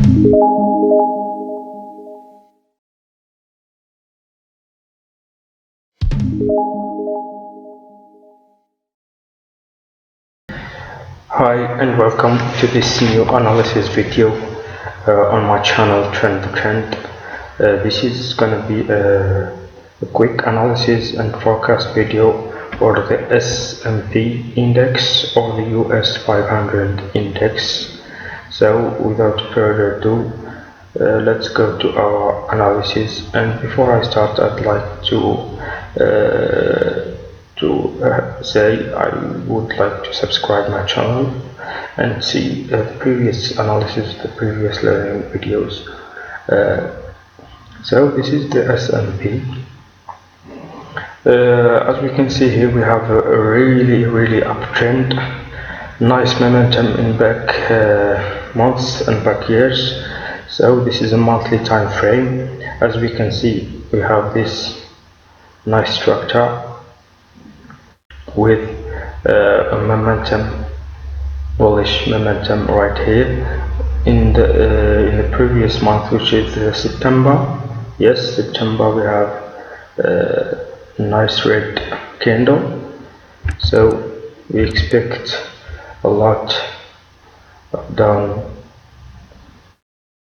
Hi and welcome to this new analysis video on my channel Trend to Trend. This is gonna be a quick analysis and forecast video for the S&P index or the US 500 index. So without further ado, let's go to our analysis. And before I start, I'd like to say I would like to subscribe my channel and see the previous analysis, the previous learning videos. So this is the S&P. As we can see here, we have a really uptrend, nice momentum in back months and back years. So this is a monthly time frame. As we can see, we have this nice structure with a momentum, bullish momentum right here in the previous month, which is September. Yes, September, we have a nice red candle, so we expect a lot down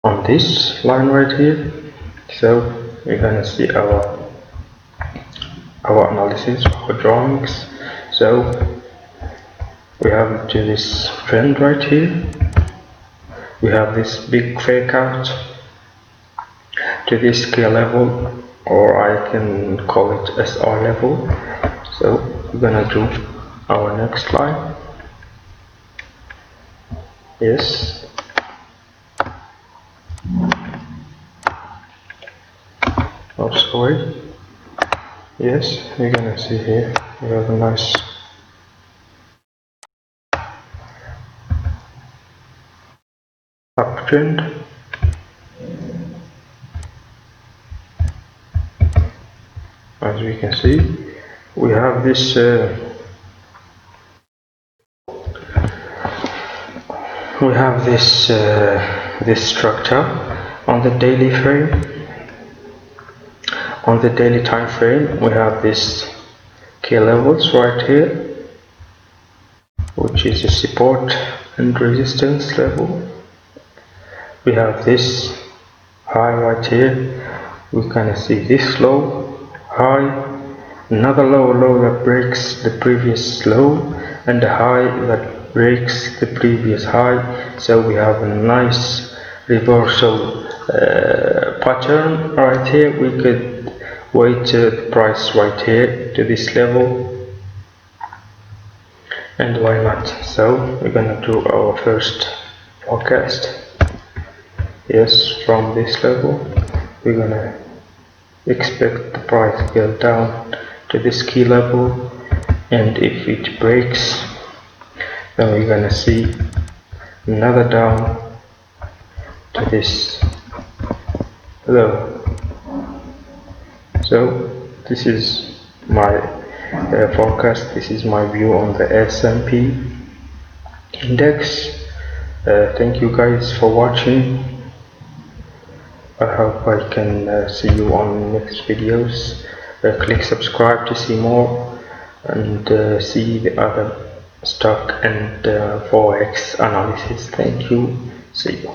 on this line right here. So we're gonna see our analysis, our drawings. So we have to this trend right here, we have this big fake out to this K level, or I can call it SR level. So we're gonna do our next line. Yes, oh sorry. Yes, we're gonna see here we have a nice uptrend. As we can see, we have this this structure on the daily frame. On the daily time frame, we have this K levels right here, which is a support and resistance level. We have this high right here. We can see this low, high, another low that breaks the previous low, and a high that breaks the previous high. So we have a nice reversal pattern right here. We could wait the price right here to this level, and why not? So we're gonna do our first forecast. Yes, from this level we're gonna expect the price to go down to this key level, and if it breaks, then we're gonna see another down to this low. So this is my forecast. This is my view on the S&P index. Thank you guys for watching. I hope I can see you on next videos. Click subscribe to see more, and see the other stock and forex analysis. Thank you. See you.